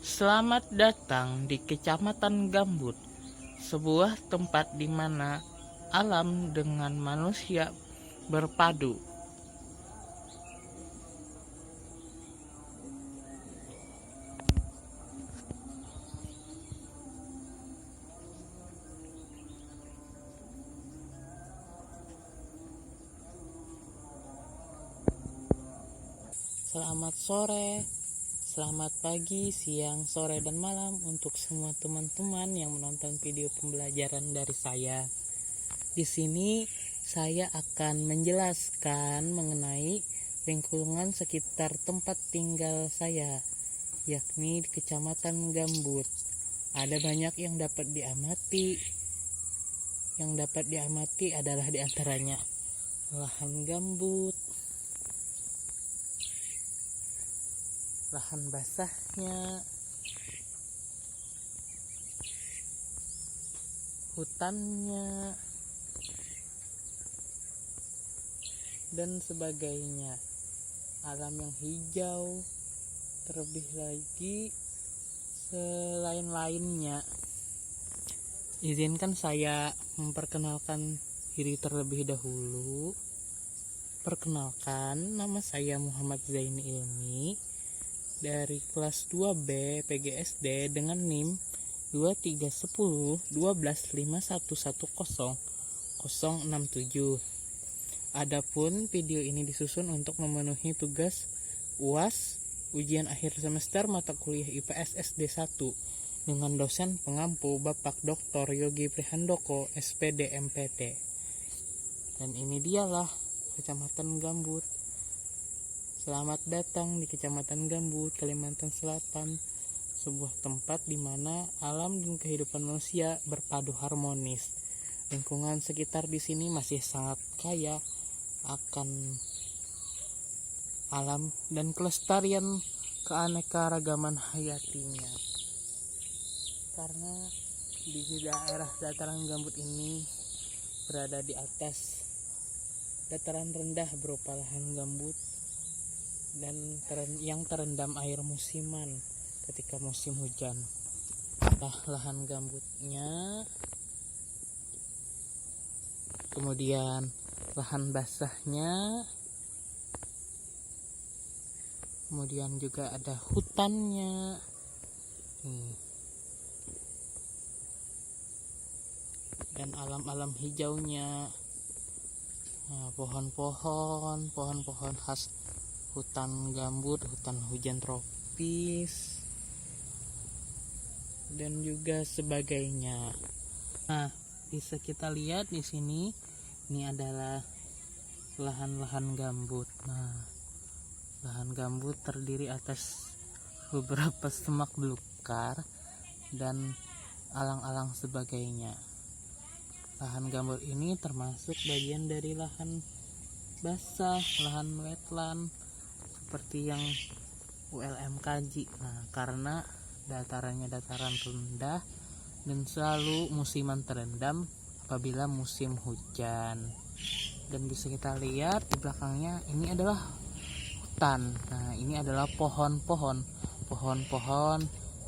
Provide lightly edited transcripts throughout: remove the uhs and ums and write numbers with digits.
Selamat datang di Kecamatan Gambut, sebuah tempat di mana alam dengan manusia berpadu. Selamat sore, selamat pagi, siang, sore, dan malam untuk semua teman-teman yang menonton video pembelajaran dari saya. Di sini saya akan menjelaskan mengenai lingkungan sekitar tempat tinggal saya, yakni di Kecamatan Gambut. Ada banyak yang dapat diamati. Yang dapat diamati adalah diantaranya lahan gambut, lahan basahnya, hutannya, dan sebagainya. Alam yang hijau, terlebih lagi selain-lainnya. Izinkan saya memperkenalkan diri terlebih dahulu. Perkenalkan, nama saya Muhammad Zaini Ilmi dari kelas 2B PGSD dengan NIM 2310 125110 Adapun video ini disusun untuk memenuhi tugas UAS ujian akhir semester mata kuliah IPS SD 1 dengan dosen pengampu Bapak Dr. Yogi Prihandoko SPD MPT. Dan ini dialah Kecamatan Gambut. Selamat datang di Kecamatan Gambut, Kalimantan Selatan, sebuah tempat di mana alam dan kehidupan manusia berpadu harmonis. Lingkungan sekitar di sini masih sangat kaya akan alam dan kelestarian keanekaragaman hayatinya. Karena di daerah dataran gambut ini berada di atas dataran rendah berupa lahan gambut dan yang terendam air musiman ketika musim hujan. Lahan gambutnya, kemudian lahan basahnya, kemudian juga ada hutannya. Dan alam-alam hijaunya, pohon-pohon khas hutan gambut, hutan hujan tropis, dan juga sebagainya. Nah, bisa kita lihat di sini, ini adalah lahan-lahan gambut. Nah, lahan gambut terdiri atas beberapa semak belukar dan alang-alang sebagainya. Lahan gambut ini termasuk bagian dari lahan basah, lahan wetland seperti yang ULM kaji. Nah, karena datarannya dataran rendah dan selalu musiman terendam apabila musim hujan. Dan bisa kita lihat di belakangnya ini adalah hutan. Nah, ini adalah pohon-pohon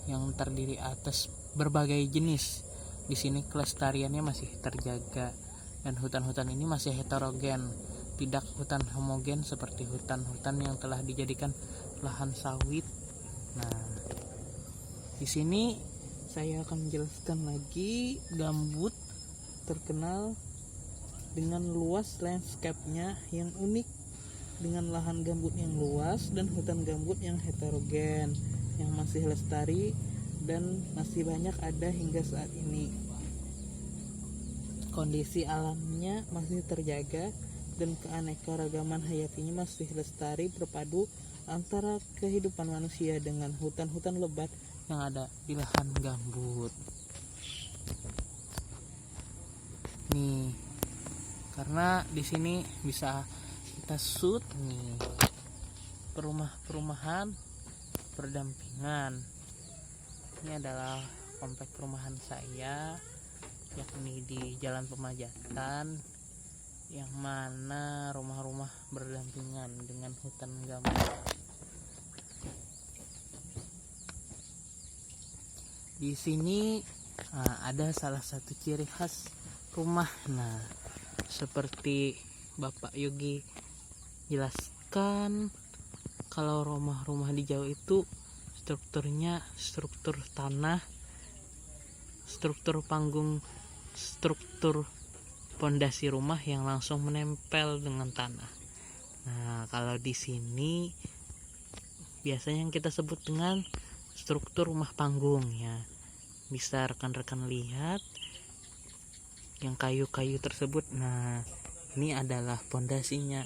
yang terdiri atas berbagai jenis. Di sini kelestariannya masih terjaga dan hutan-hutan ini masih heterogen, tidak hutan homogen seperti hutan-hutan yang telah dijadikan lahan sawit. Nah, di sini saya akan menjelaskan lagi gambut terkenal dengan luas landscape-nya yang unik, dengan lahan gambut yang luas dan hutan gambut yang heterogen yang masih lestari dan masih banyak ada hingga saat ini. Kondisi alamnya masih terjaga dan keanekaragaman hayatinya masih lestari berpadu antara kehidupan manusia dengan hutan-hutan lebat yang ada di lahan gambut. Nih, karena di sini bisa kita shoot nih perumahan berdampingan. Ini adalah komplek perumahan saya, yakni di Jalan Pemajatan, yang mana rumah-rumah berdampingan dengan hutan gambut. Di sini ada salah satu ciri khas rumah. Nah, seperti Bapak Yogi jelaskan, kalau rumah-rumah di Jawa itu strukturnya struktur tanah, struktur panggung, struktur pondasi rumah yang langsung menempel dengan tanah. Nah, kalau di sini biasanya yang kita sebut dengan struktur rumah panggung ya. Bisa rekan-rekan lihat yang kayu-kayu tersebut. Nah, ini adalah pondasinya.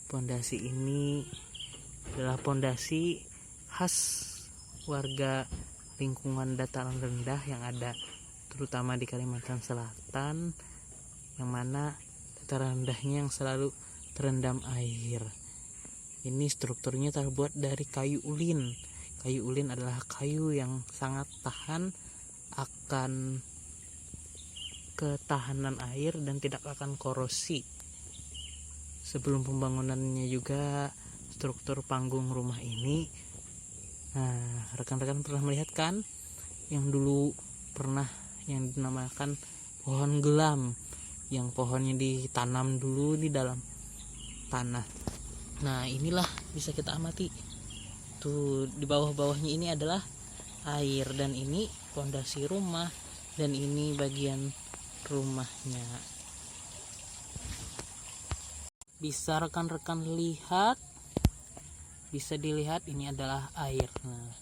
Pondasi ini adalah pondasi khas warga lingkungan dataran rendah yang ada terutama di Kalimantan Selatan, yang mana dataran rendahnya yang selalu terendam air. Ini strukturnya terbuat dari kayu ulin. Kayu ulin adalah kayu yang sangat tahan akan ketahanan air dan tidak akan korosi. Sebelum pembangunannya juga struktur panggung rumah ini, nah, rekan-rekan pernah melihat kan yang dulu pernah yang dinamakan pohon gelam, yang pohonnya ditanam dulu di dalam tanah. Nah, inilah bisa kita amati tuh, di bawah-bawahnya ini adalah air, dan ini pondasi rumah, dan ini bagian rumahnya. Bisa rekan-rekan lihat, bisa dilihat ini adalah air. Nah,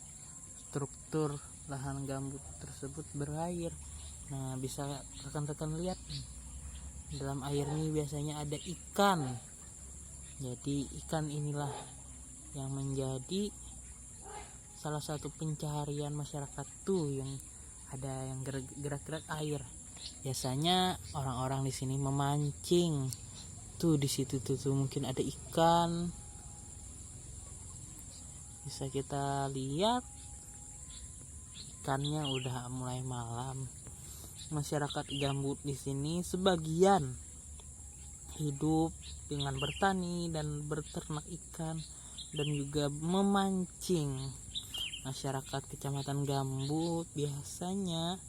struktur lahan gambut tersebut berair. Nah, bisa rekan-rekan lihat dalam air ini biasanya ada ikan. Jadi ikan inilah yang menjadi salah satu pencaharian masyarakat tuh, yang ada yang gerak-gerak air. Biasanya orang-orang di sini memancing. Tuh di situ tuh mungkin ada ikan. Bisa kita lihat ikannya udah mulai malam. Masyarakat gambut di sini sebagian hidup dengan bertani dan berternak ikan dan juga memancing. Masyarakat Kecamatan Gambut biasanya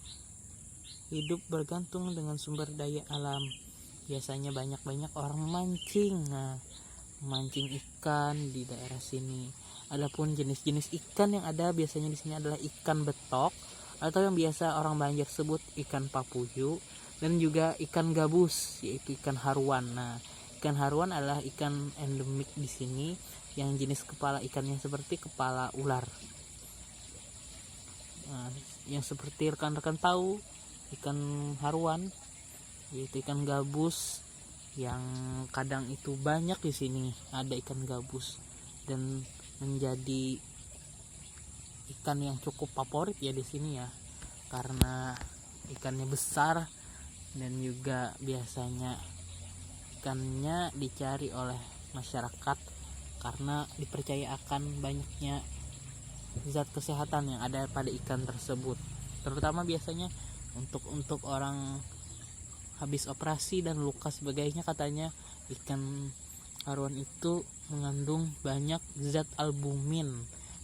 hidup bergantung dengan sumber daya alam. Biasanya banyak orang memancing. Nah, memancing ikan di daerah sini. Adapun jenis-jenis ikan yang ada biasanya di sini adalah ikan betok, atau yang biasa orang Banjar sebut ikan papuyu, dan juga ikan gabus, yaitu ikan haruan. Nah, ikan haruan adalah ikan endemik di sini, yang jenis kepala ikannya seperti kepala ular. Nah, yang seperti rekan-rekan tahu, ikan haruan yaitu ikan gabus, yang kadang itu banyak di sini ada ikan gabus, dan menjadi ikan yang cukup favorit ya di sini ya, karena ikannya besar dan juga biasanya ikannya dicari oleh masyarakat karena dipercaya akan banyaknya zat kesehatan yang ada pada ikan tersebut, terutama biasanya untuk orang habis operasi dan luka sebagainya. Katanya ikan haruan itu mengandung banyak zat albumin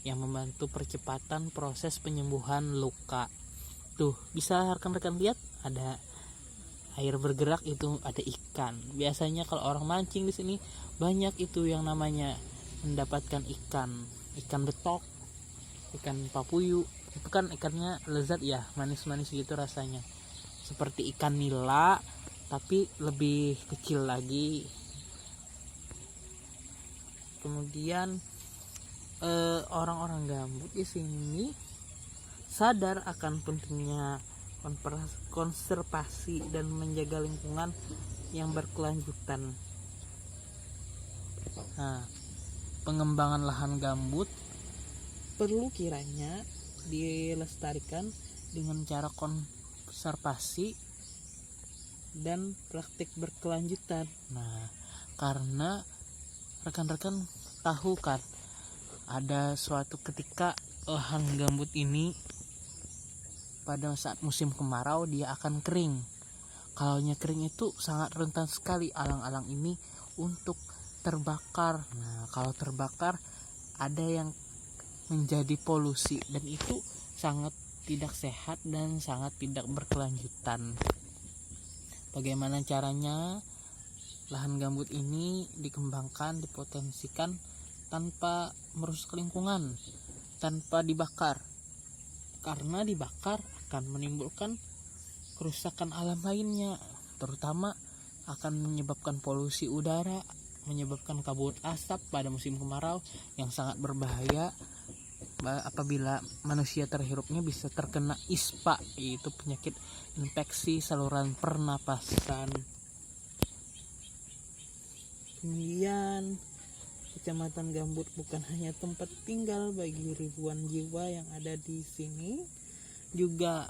yang membantu percepatan proses penyembuhan luka. Tuh, bisa rekan-rekan lihat ada air bergerak, itu ada ikan. Biasanya kalau orang mancing di sini banyak itu yang namanya mendapatkan ikan betok, ikan papuyu. Itu kan ikannya lezat ya, manis-manis gitu rasanya. Seperti ikan nila tapi lebih kecil lagi. Kemudian orang-orang gambut di sini sadar akan pentingnya konservasi dan menjaga lingkungan yang berkelanjutan. Nah, pengembangan lahan gambut perlu kiranya dilestarikan dengan cara konservasi dan praktik berkelanjutan. Nah, karena rekan-rekan tahu kan, ada suatu ketika lahan gambut ini pada saat musim kemarau dia akan kering. Kalau kering itu sangat rentan sekali alang-alang ini untuk terbakar. Nah, kalau terbakar ada yang menjadi polusi, dan itu sangat tidak sehat dan sangat tidak berkelanjutan. Bagaimana caranya lahan gambut ini dikembangkan, dipotensikan tanpa merusak lingkungan, tanpa dibakar? Karena dibakar akan menimbulkan kerusakan alam lainnya, terutama akan menyebabkan polusi udara, menyebabkan kabut asap pada musim kemarau yang sangat berbahaya apabila manusia terhirupnya bisa terkena ISPA, yaitu penyakit infeksi saluran pernapasan. Kemudian Kecamatan Gambut bukan hanya tempat tinggal bagi ribuan jiwa yang ada di sini, juga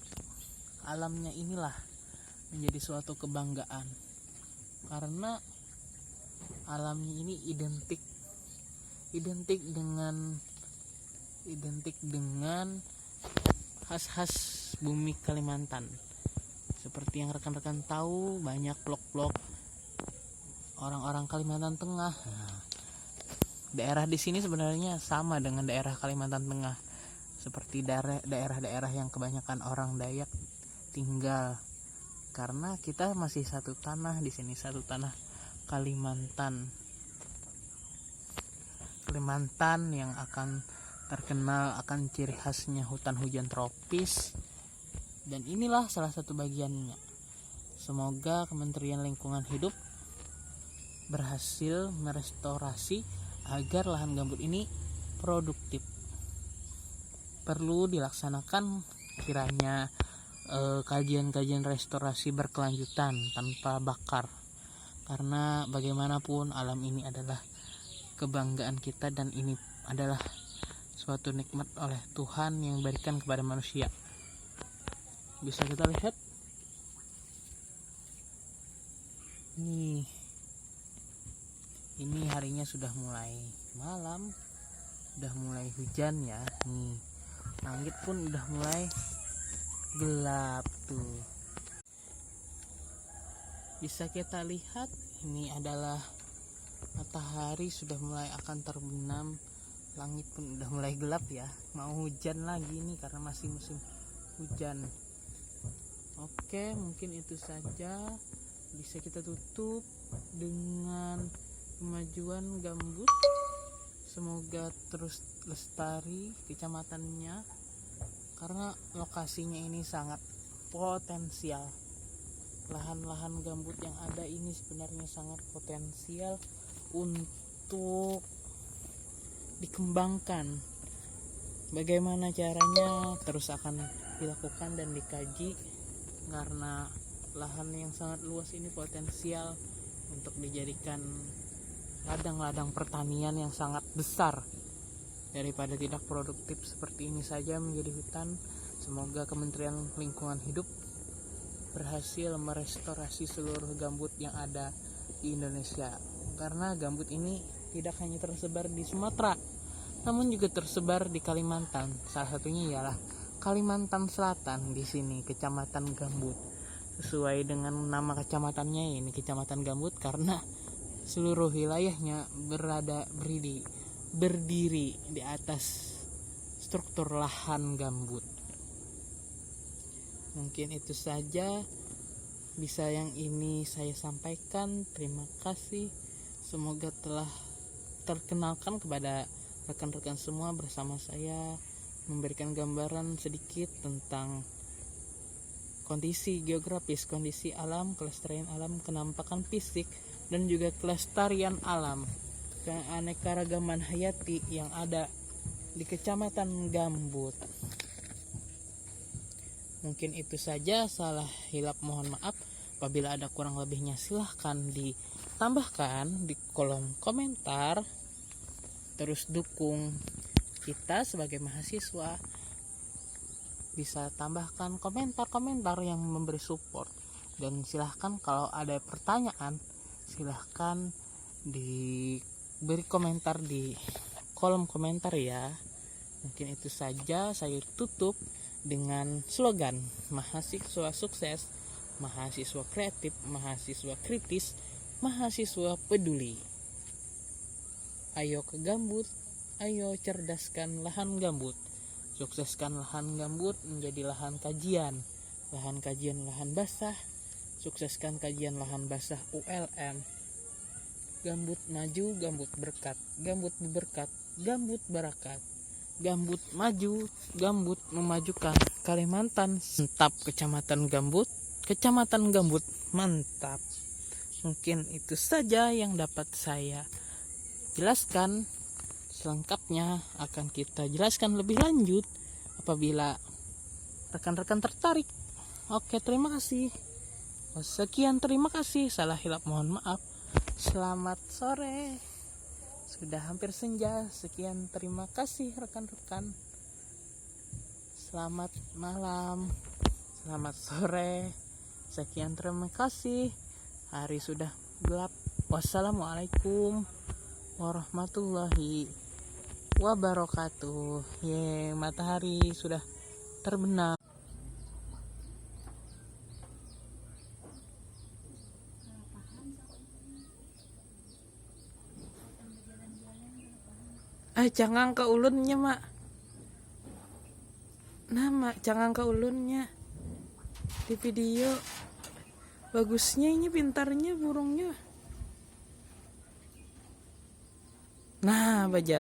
alamnya inilah menjadi suatu kebanggaan, karena alamnya ini identik dengan khas-khas bumi Kalimantan. Seperti yang rekan-rekan tahu, banyak vlog-vlog orang-orang Kalimantan Tengah. Nah, daerah di sini sebenarnya sama dengan daerah Kalimantan Tengah, seperti daerah-daerah yang kebanyakan orang Dayak tinggal, karena kita masih satu tanah di sini, satu tanah Kalimantan yang akan terkenal akan ciri khasnya hutan hujan tropis, dan inilah salah satu bagiannya. Semoga Kementerian Lingkungan Hidup berhasil merestorasi agar lahan gambut ini produktif. Perlu dilaksanakan kiranya kajian-kajian restorasi berkelanjutan tanpa bakar, karena bagaimanapun alam ini adalah kebanggaan kita, dan ini adalah suatu nikmat oleh Tuhan yang diberikan kepada manusia. Bisa kita lihat nih, ini harinya sudah mulai malam, udah mulai hujan ya. Nih, langit pun udah mulai gelap tuh. Bisa kita lihat ini adalah matahari sudah mulai akan terbenam, langit pun udah mulai gelap ya, mau hujan lagi nih karena masih musim hujan. Oke, mungkin itu saja, bisa kita tutup dengan kemajuan gambut. Semoga terus lestari kecamatannya, karena lokasinya ini sangat potensial. Lahan-lahan gambut yang ada ini sebenarnya sangat potensial untuk dikembangkan. Bagaimana caranya terus akan dilakukan dan dikaji, karena lahan yang sangat luas ini potensial untuk dijadikan ladang-ladang pertanian yang sangat besar. Daripada tidak produktif seperti ini saja menjadi hutan, semoga Kementerian Lingkungan Hidup berhasil merestorasi seluruh gambut yang ada di Indonesia, karena gambut ini tidak hanya tersebar di Sumatera, namun juga tersebar di Kalimantan. Salah satunya ialah Kalimantan Selatan. Di sini Kecamatan Gambut, sesuai dengan nama kecamatannya, ini Kecamatan Gambut karena seluruh wilayahnya berdiri di atas struktur lahan gambut. Mungkin itu saja bisa yang ini saya sampaikan. Terima kasih, semoga telah terkenalkan kepada rekan-rekan semua. Bersama saya memberikan gambaran sedikit tentang kondisi geografis, kondisi alam, kelestarian alam, kenampakan fisik, dan juga kelestarian alam, keanekaragaman hayati yang ada di Kecamatan Gambut. Mungkin itu saja, salah hilap mohon maaf. Apabila ada kurang lebihnya silahkan ditambahkan di kolom komentar. Terus dukung kita sebagai mahasiswa, bisa tambahkan komentar-komentar yang memberi support, dan silahkan kalau ada pertanyaan silahkan diberi komentar di kolom komentar ya. Mungkin itu saja, saya tutup dengan slogan mahasiswa sukses, mahasiswa kreatif, mahasiswa kritis, mahasiswa peduli. Ayo ke Gambut, ayo cerdaskan lahan gambut. Sukseskan lahan gambut menjadi lahan kajian lahan basah. Sukseskan kajian lahan basah ULM. Gambut maju, gambut berkat, gambut berkat, gambut barakat. Gambut maju, gambut memajukan Kalimantan. Mantap Kecamatan Gambut mantap. Mungkin itu saja yang dapat saya jelaskan. Selengkapnya akan kita jelaskan lebih lanjut apabila rekan-rekan tertarik. Oke, terima kasih. Sekian, terima kasih. Salah hilap mohon maaf. Selamat sore. Sudah hampir senja. Sekian, terima kasih rekan-rekan. Selamat malam. Selamat sore. Sekian, terima kasih. Hari sudah gelap. Wassalamualaikum warahmatullahi wabarakatuh. Matahari sudah terbenam. Jangan ke ulunnya, mak. Nah, mak, jangan ke ulunnya. Di video bagusnya ini, pintarnya burungnya. Nah, baja.